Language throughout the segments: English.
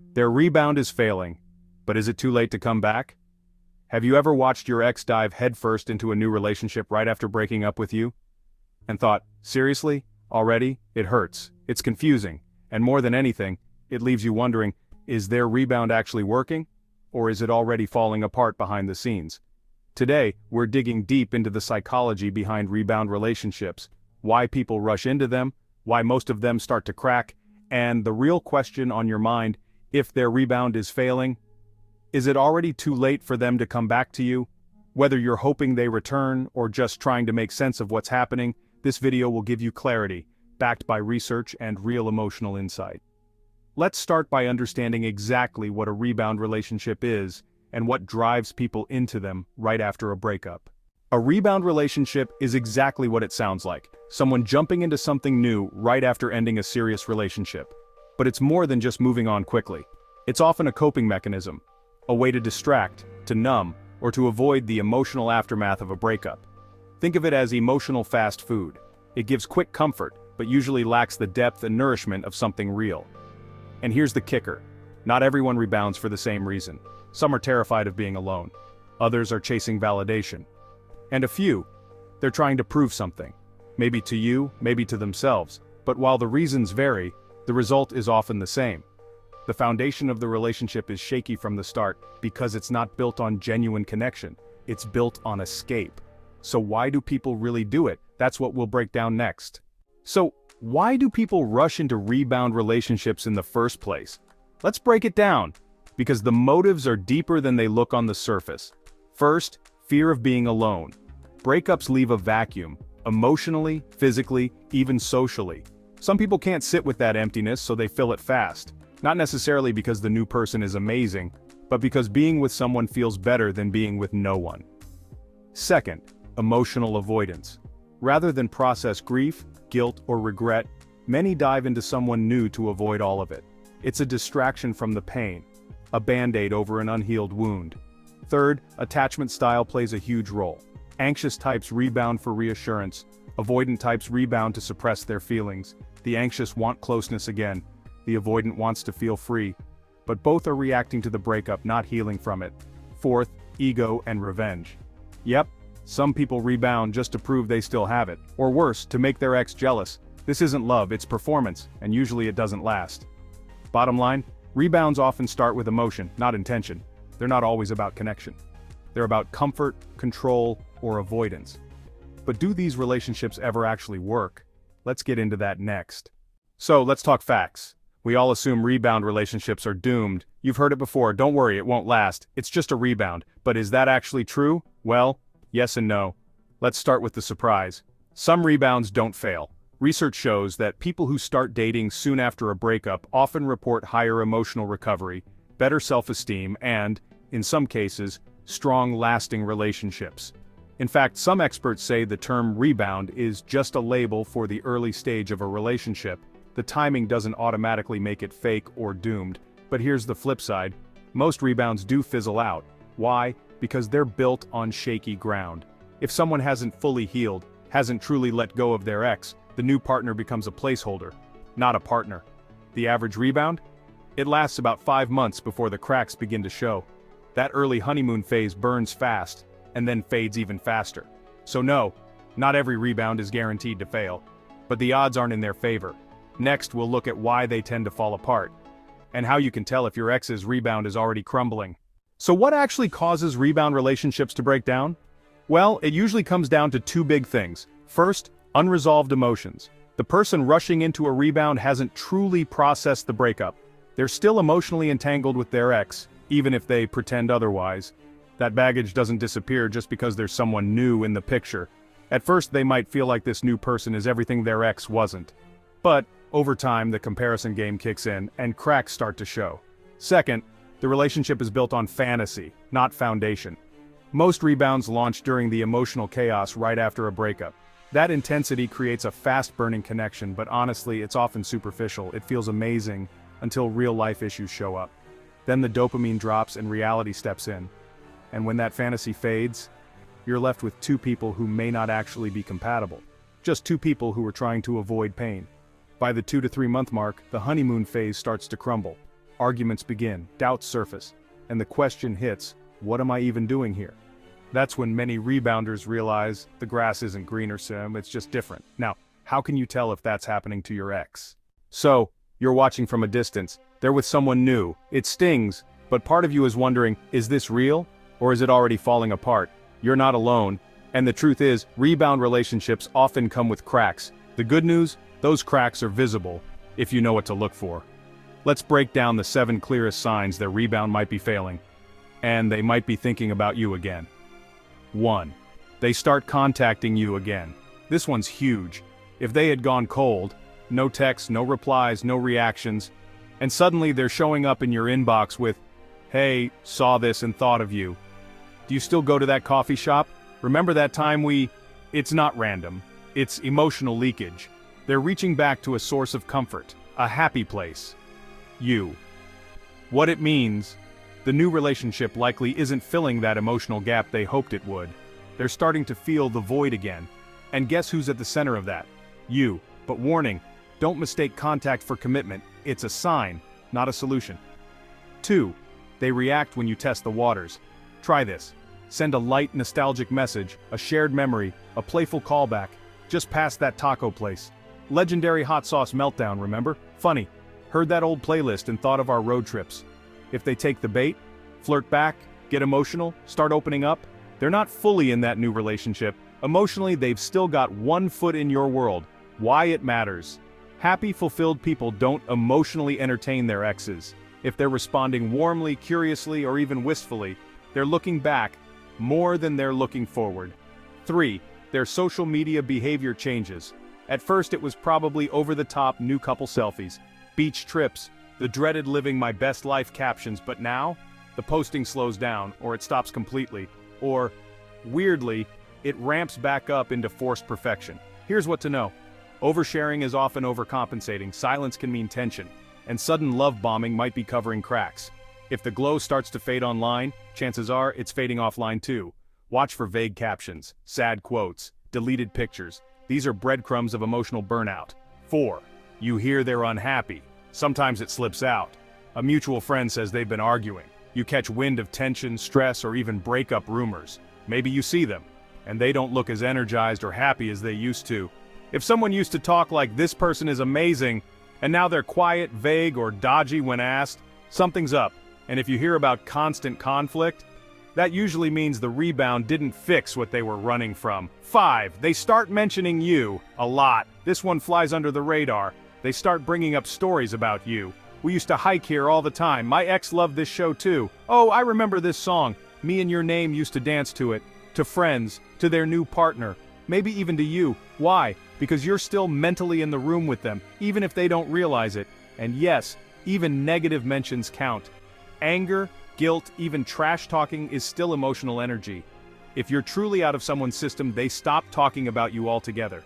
Their rebound is failing, but is it too late to come back? Have you ever watched your ex dive headfirst into a new relationship right after breaking up with you? And thought, seriously? Already? It hurts. It's confusing. And more than anything, it leaves you wondering, is their rebound actually working? Or is it already falling apart behind the scenes? Today, we're digging deep into the psychology behind rebound relationships, why people rush into them, why most of them start to crack, and the real question on your mind, if their rebound is failing, is it already too late for them to come back to you? Whether you're hoping they return or just trying to make sense of what's happening, this video will give you clarity, backed by research and real emotional insight. Let's start by understanding exactly what a rebound relationship is and what drives people into them right after a breakup. A rebound relationship is exactly what it sounds like, someone jumping into something new right after ending a serious relationship. But it's more than just moving on quickly. It's often a coping mechanism, a way to distract, to numb, or to avoid the emotional aftermath of a breakup. Think of it as emotional fast food. It gives quick comfort, but usually lacks the depth and nourishment of something real. And here's the kicker. Not everyone rebounds for the same reason. Some are terrified of being alone. Others are chasing validation. And a few, they're trying to prove something. Maybe to you, maybe to themselves. But while the reasons vary, the result is often the same. The foundation of the relationship is shaky from the start because it's not built on genuine connection. It's built on escape. So why do people really do it? That's what we'll break down next. So, why do people rush into rebound relationships in the first place? Let's break it down, because the motives are deeper than they look on the surface. First, fear of being alone. Breakups leave a vacuum, emotionally, physically, even socially. Some people can't sit with that emptiness, so they fill it fast. Not necessarily because the new person is amazing, but because being with someone feels better than being with no one. Second, emotional avoidance. Rather than process grief, guilt, or regret, many dive into someone new to avoid all of it. It's a distraction from the pain, a band-aid over an unhealed wound. Third, attachment style plays a huge role. Anxious types rebound for reassurance, avoidant types rebound to suppress their feelings. The anxious want closeness again, the avoidant wants to feel free. But both are reacting to the breakup, not healing from it. Fourth, ego and revenge. Yep, some people rebound just to prove they still have it, or worse, to make their ex jealous. This isn't love, it's performance, and usually it doesn't last. Bottom line, rebounds often start with emotion, not intention. They're not always about connection. They're about comfort, control, or avoidance. But do these relationships ever actually work? Let's get into that next. So, let's talk facts. We all assume rebound relationships are doomed. You've heard it before, don't worry, it won't last. It's just a rebound. But is that actually true? Well, yes and no. Let's start with the surprise. Some rebounds don't fail. Research shows that people who start dating soon after a breakup often report higher emotional recovery, better self-esteem, and, in some cases, strong lasting relationships. In fact, some experts say the term rebound is just a label for the early stage of a relationship. The timing doesn't automatically make it fake or doomed. But here's the flip side. Most rebounds do fizzle out. Why? Because they're built on shaky ground. If someone hasn't fully healed, hasn't truly let go of their ex, the new partner becomes a placeholder, not a partner. The average rebound? It lasts about 5 months before the cracks begin to show. That early honeymoon phase burns fast, and then fades even faster. So no, not every rebound is guaranteed to fail. But the odds aren't in their favor. Next, we'll look at why they tend to fall apart, and how you can tell if your ex's rebound is already crumbling. So what actually causes rebound relationships to break down? Well, it usually comes down to 2 big things. First, unresolved emotions. The person rushing into a rebound hasn't truly processed the breakup. They're still emotionally entangled with their ex, even if they pretend otherwise. That baggage doesn't disappear just because there's someone new in the picture. At first, they might feel like this new person is everything their ex wasn't. But, over time, the comparison game kicks in, and cracks start to show. Second, the relationship is built on fantasy, not foundation. Most rebounds launch during the emotional chaos right after a breakup. That intensity creates a fast-burning connection, but honestly, it's often superficial. It feels amazing until real-life issues show up. Then the dopamine drops and reality steps in. And when that fantasy fades, you're left with 2 people who may not actually be compatible. Just 2 people who are trying to avoid pain. By the 2 to 3 month mark, the honeymoon phase starts to crumble. arguments begin, doubts surface, and the question hits, what am I even doing here? That's when many rebounders realize the grass isn't greener, Sim, it's just different. Now, how can you tell if that's happening to your ex? So, you're watching from a distance, they're with someone new, it stings, but part of you is wondering, is this real? Or is it already falling apart? You're not alone, and the truth is, rebound relationships often come with cracks. The good news, those cracks are visible, if you know what to look for. Let's break down the 7 clearest signs their rebound might be failing, and they might be thinking about you again. 1. They start contacting you again. This one's huge. If they had gone cold, no texts, no replies, no reactions, and suddenly they're showing up in your inbox with, hey, saw this and thought of you. Do you still go to that coffee shop? Remember that time It's not random. It's emotional leakage. They're reaching back to a source of comfort, a happy place. You. What it means, the new relationship likely isn't filling that emotional gap they hoped it would. They're starting to feel the void again. And guess who's at the center of that? You. But warning, don't mistake contact for commitment. It's a sign, not a solution. 2. They react when you test the waters. Try this. Send a light, nostalgic message, a shared memory, a playful callback. Just past that taco place. Legendary hot sauce meltdown, remember? Funny. Heard that old playlist and thought of our road trips. If they take the bait, flirt back, get emotional, start opening up, they're not fully in that new relationship. Emotionally, they've still got one foot in your world. Why it matters. Happy, fulfilled people don't emotionally entertain their exes. If they're responding warmly, curiously, or even wistfully, they're looking back more than they're looking forward. 3. Their social media behavior changes. At first it was probably over-the-top new couple selfies, beach trips, the dreaded living my best life captions, but now, the posting slows down, or it stops completely, or, weirdly, it ramps back up into forced perfection. Here's what to know. Oversharing is often overcompensating, silence can mean tension, and sudden love bombing might be covering cracks. If the glow starts to fade online, chances are it's fading offline too. Watch for vague captions, sad quotes, deleted pictures. These are breadcrumbs of emotional burnout. 4. You hear they're unhappy. Sometimes it slips out. A mutual friend says they've been arguing. You catch wind of tension, stress, or even breakup rumors. Maybe you see them, and they don't look as energized or happy as they used to. If someone used to talk like this person is amazing, and now they're quiet, vague, or dodgy when asked, something's up. And if you hear about constant conflict, that usually means the rebound didn't fix what they were running from. 5. They start mentioning you a lot. This one flies under the radar. They start bringing up stories about you. We used to hike here all the time. My ex loved this show too. Oh, I remember this song. Me and your name used to dance to it. To friends, to their new partner, maybe even to you. Why? Because you're still mentally in the room with them, even if they don't realize it. And yes, even negative mentions count. Anger, guilt, even trash talking is still emotional energy. If you're truly out of someone's system, they stop talking about you altogether.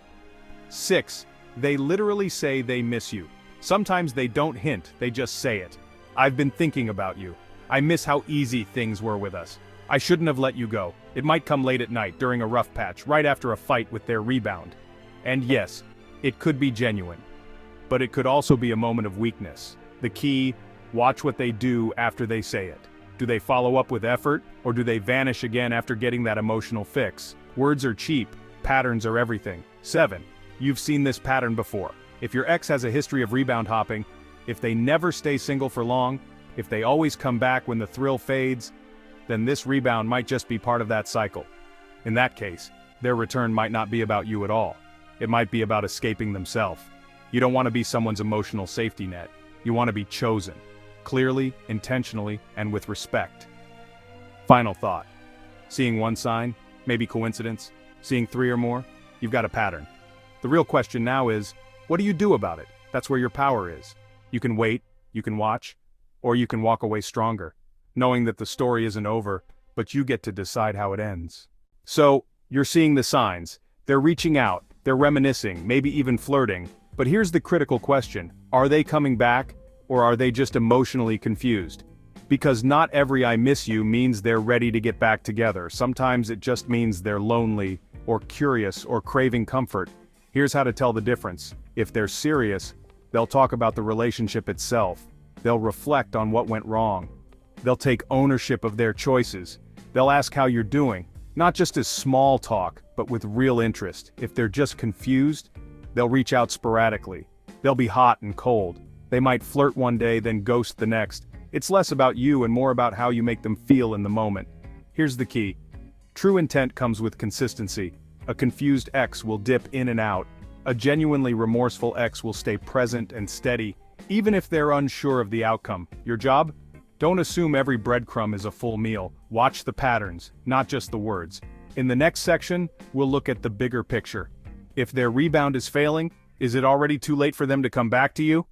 6. They literally say they miss you. Sometimes they don't hint, they just say it. I've been thinking about you. I miss how easy things were with us. I shouldn't have let you go. It might come late at night, during a rough patch, right after a fight with their rebound. And yes, it could be genuine. But it could also be a moment of weakness. The key, watch what they do after they say it. Do they follow up with effort, or do they vanish again after getting that emotional fix? Words are cheap, patterns are everything. 7. You've seen this pattern before. If your ex has a history of rebound hopping, if they never stay single for long, if they always come back when the thrill fades, then this rebound might just be part of that cycle. In that case, their return might not be about you at all. It might be about escaping themselves. You don't want to be someone's emotional safety net. You want to be chosen. Clearly, intentionally, and with respect. Final thought. Seeing one sign, maybe coincidence. Seeing 3 or more, you've got a pattern. The real question now is, what do you do about it? That's where your power is. You can wait, you can watch, or you can walk away stronger, knowing that the story isn't over, but you get to decide how it ends. So, you're seeing the signs. They're reaching out, they're reminiscing, maybe even flirting. But here's the critical question. Are they coming back, or are they just emotionally confused? Because not every I miss you means they're ready to get back together. Sometimes it just means they're lonely, or curious, or craving comfort. Here's how to tell the difference. If they're serious, they'll talk about the relationship itself. They'll reflect on what went wrong. They'll take ownership of their choices. They'll ask how you're doing, not just as small talk, but with real interest. If they're just confused, they'll reach out sporadically. They'll be hot and cold. They might flirt one day, then ghost the next. It's less about you and more about how you make them feel in the moment. Here's the key. True intent comes with consistency. A confused ex will dip in and out. A genuinely remorseful ex will stay present and steady, even if they're unsure of the outcome. Your job? Don't assume every breadcrumb is a full meal. Watch the patterns, not just the words. In the next section, we'll look at the bigger picture. If their rebound is failing, is it already too late for them to come back to you?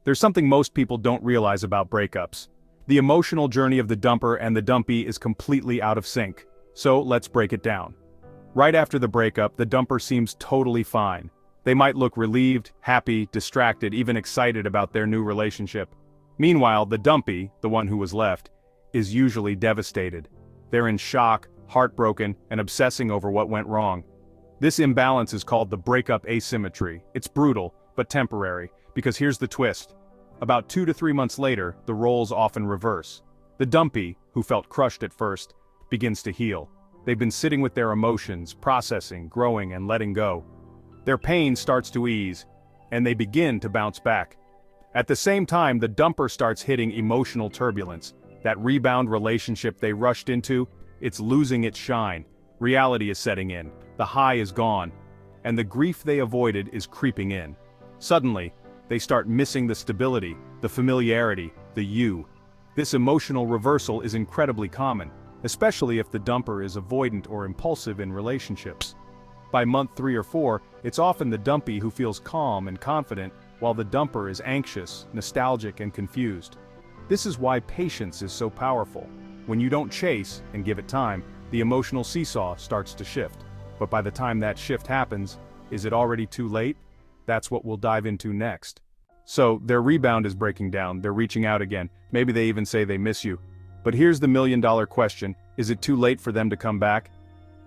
There's something most people don't realize about breakups. The emotional journey of the dumper and the dumpy is completely out of sync. So let's break it down. Right after the breakup, the dumper seems totally fine. They might look relieved, happy, distracted, even excited about their new relationship. Meanwhile, the dumpy, the one who was left, is usually devastated. They're in shock, heartbroken, and obsessing over what went wrong. This imbalance is called the breakup asymmetry. It's brutal, but temporary, because here's the twist. About 2 to 3 months later, the roles often reverse. The dumpy, who felt crushed at first, begins to heal. They've been sitting with their emotions, processing, growing, and letting go. Their pain starts to ease, and they begin to bounce back. At the same time, the dumper starts hitting emotional turbulence. That rebound relationship they rushed into, it's losing its shine. Reality is setting in, the high is gone, and the grief they avoided is creeping in. Suddenly, they start missing the stability, the familiarity, the you. This emotional reversal is incredibly common, especially if the dumper is avoidant or impulsive in relationships. By month 3 or 4, it's often the dumpy who feels calm and confident, while the dumper is anxious, nostalgic, and confused. This is why patience is so powerful. When you don't chase and give it time, the emotional seesaw starts to shift. But by the time that shift happens, is it already too late? That's what we'll dive into next. So, their rebound is breaking down, they're reaching out again, maybe they even say they miss you. But here's the million-dollar question, is it too late for them to come back?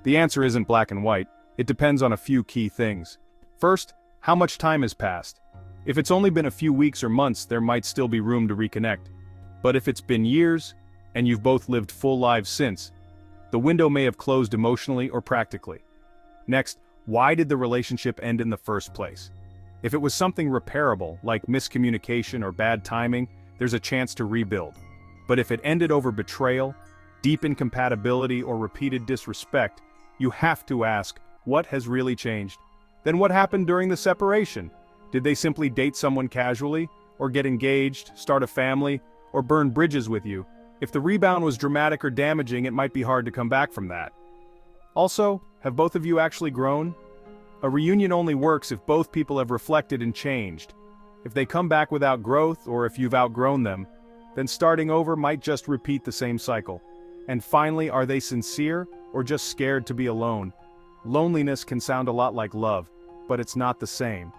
The answer isn't black and white, it depends on a few key things. First, how much time has passed? If it's only been a few weeks or months, there might still be room to reconnect. But if it's been years, and you've both lived full lives since, the window may have closed emotionally or practically. Next, why did the relationship end in the first place? If it was something repairable, like miscommunication or bad timing, there's a chance to rebuild. But if it ended over betrayal, deep incompatibility, or repeated disrespect, you have to ask, what has really changed? Then what happened during the separation? Did they simply date someone casually, or get engaged, start a family, or burn bridges with you? If the rebound was dramatic or damaging, it might be hard to come back from that. Also, have both of you actually grown? A reunion only works if both people have reflected and changed. If they come back without growth, or if you've outgrown them, then starting over might just repeat the same cycle. And finally, are they sincere, or just scared to be alone? Loneliness can sound a lot like love, but it's not the same.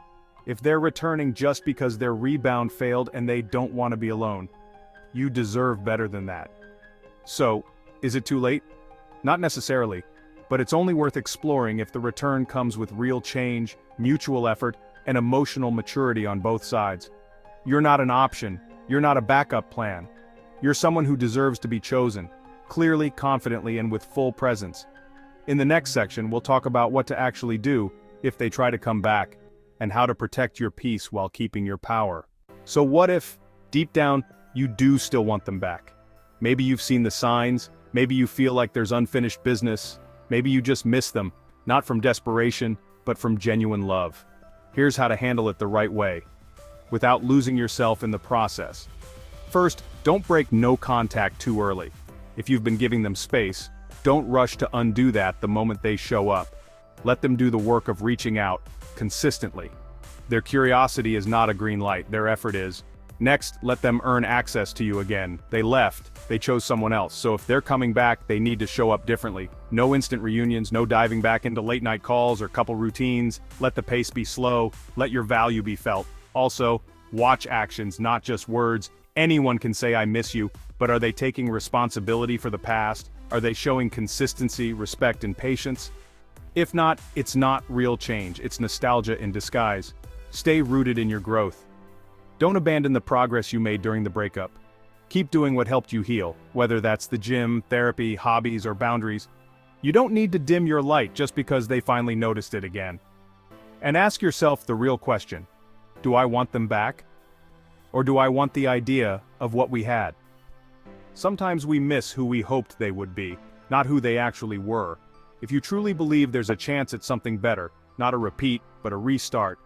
If they're returning just because their rebound failed and they don't want to be alone, you deserve better than that. So, is it too late? Not necessarily, but it's only worth exploring if the return comes with real change, mutual effort, and emotional maturity on both sides. You're not an option, you're not a backup plan. You're someone who deserves to be chosen, clearly, confidently, and with full presence. In the next section, we'll talk about what to actually do if they try to come back, and how to protect your peace while keeping your power. So what if, deep down, you do still want them back? Maybe you've seen the signs, maybe you feel like there's unfinished business, maybe you just miss them, not from desperation, but from genuine love. Here's how to handle it the right way, without losing yourself in the process. First, don't break no contact too early. If you've been giving them space, don't rush to undo that the moment they show up. Let them do the work of reaching out, consistently. Their curiosity is not a green light, their effort is. Next, let them earn access to you again. They left, they chose someone else, so if they're coming back, they need to show up differently. No instant reunions, no diving back into late night calls or couple routines. Let the pace be slow, let your value be felt. Also, watch actions, not just words. Anyone can say I miss you, but are they taking responsibility for the past? Are they showing consistency, respect, and patience? If not, it's not real change, it's nostalgia in disguise. Stay rooted in your growth. Don't abandon the progress you made during the breakup. Keep doing what helped you heal, whether that's the gym, therapy, hobbies, or boundaries. You don't need to dim your light just because they finally noticed it again. And ask yourself the real question: do I want them back? Or do I want the idea of what we had? Sometimes we miss who we hoped they would be, not who they actually were. If you truly believe there's a chance at something better, not a repeat, but a restart,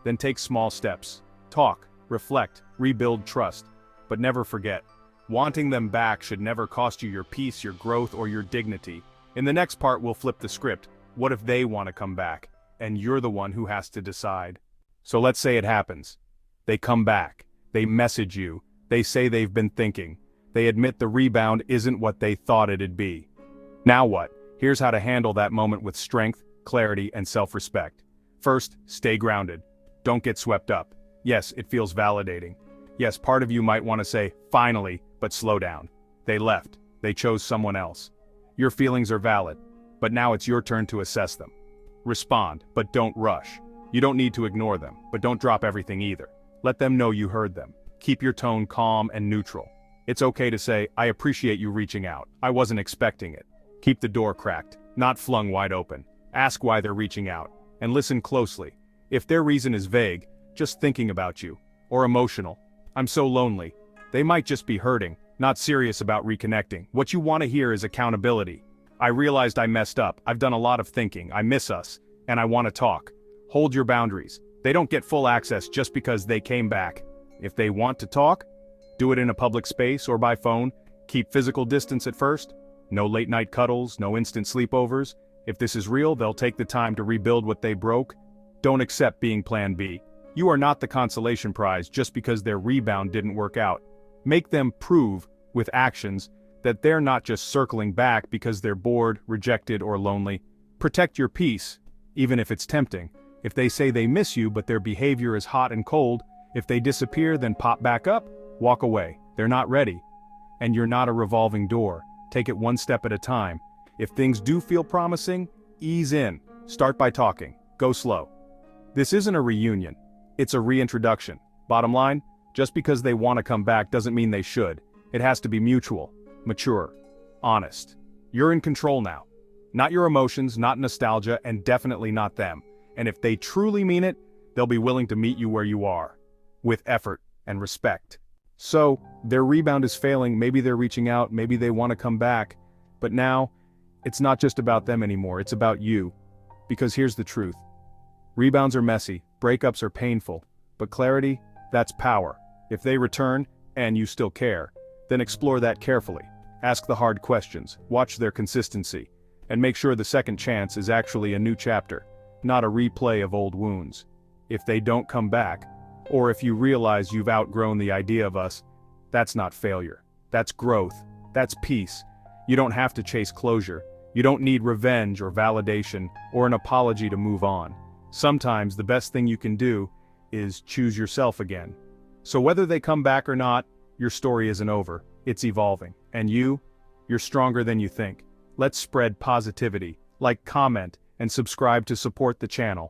then take small steps. Talk, reflect, rebuild trust. But never forget, wanting them back should never cost you your peace, your growth, or your dignity. In the next part, we'll flip the script. What if they want to come back, and you're the one who has to decide? So let's say it happens. They come back. They message you. They say they've been thinking. They admit the rebound isn't what they thought it'd be. Now what? Here's how to handle that moment with strength, clarity, and self-respect. First, stay grounded. Don't get swept up. Yes, it feels validating. Yes, part of you might want to say, finally, but slow down. They left. They chose someone else. Your feelings are valid, but now it's your turn to assess them. Respond, but don't rush. You don't need to ignore them, but don't drop everything either. Let them know you heard them. Keep your tone calm and neutral. It's okay to say, I appreciate you reaching out. I wasn't expecting it. Keep the door cracked, not flung wide open. Ask why they're reaching out, and listen closely. If their reason is vague, just thinking about you, or emotional, I'm so lonely, they might just be hurting, not serious about reconnecting. What you want to hear is accountability. I realized I messed up, I've done a lot of thinking, I miss us, and I want to talk. Hold your boundaries. They don't get full access just because they came back. If they want to talk, do it in a public space or by phone. Keep physical distance at first. No late night cuddles, no instant sleepovers. If this is real, they'll take the time to rebuild what they broke. Don't accept being plan B. You are not the consolation prize just because their rebound didn't work out. Make them prove, with actions, that they're not just circling back because they're bored, rejected, or lonely. Protect your peace, even if it's tempting. If they say they miss you but their behavior is hot and cold, if they disappear then pop back up, walk away. They're not ready. And you're not a revolving door. Take it one step at a time. If things do feel promising, ease in. Start by talking. Go slow. This isn't a reunion. It's a reintroduction. Bottom line, just because they want to come back doesn't mean they should. It has to be mutual, mature, honest. You're in control now. Not your emotions, not nostalgia, and definitely not them. And if they truly mean it, they'll be willing to meet you where you are, with effort and respect. So, their rebound is failing, maybe they're reaching out, maybe they want to come back. But now, it's not just about them anymore, it's about you. Because here's the truth. Rebounds are messy, breakups are painful, but clarity, that's power. If they return, and you still care, then explore that carefully. Ask the hard questions, watch their consistency, and make sure the second chance is actually a new chapter, not a replay of old wounds. If they don't come back, or if you realize you've outgrown the idea of us, that's not failure. That's growth. That's peace. You don't have to chase closure. You don't need revenge or validation or an apology to move on. Sometimes the best thing you can do is choose yourself again. So whether they come back or not, your story isn't over. It's evolving. And you're stronger than you think. Let's spread positivity. Like, comment, and subscribe to support the channel.